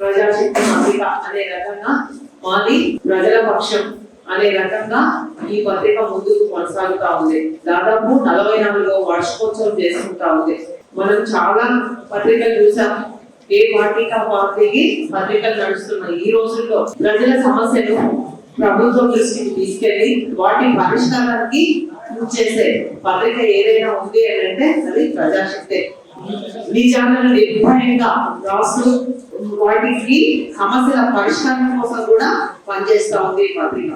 ప్రజాశక్తి పత్రిక అనే రకంగా మాది ప్రజల పక్షం అనే రకంగా ఈ పత్రిక ముందుకు కొనసాగుతా ఉంది. దాదాపు 44వ వార్షికోత్సవం చేసుకుంటా ఉంది. మనం చాలా పత్రికలు చూసాం. ఏ పార్టీకి ఆ పార్టీకి పత్రికలు నడుస్తున్నాయి. ఈ రోజుల్లో ప్రజల సమస్యలు ప్రభుత్వం దృష్టికి తీసుకెళ్లి వాటి పరిష్కారానికి చేసే పత్రిక ఏదైనా ఉంది అంటే అది ప్రజాశక్తి. నిజాలను నిర్భయంగా రాస్తూ వాటికి సమస్యల పరిష్కారం కోసం కూడా పనిచేస్తా ఉంది ఈ పత్రిక.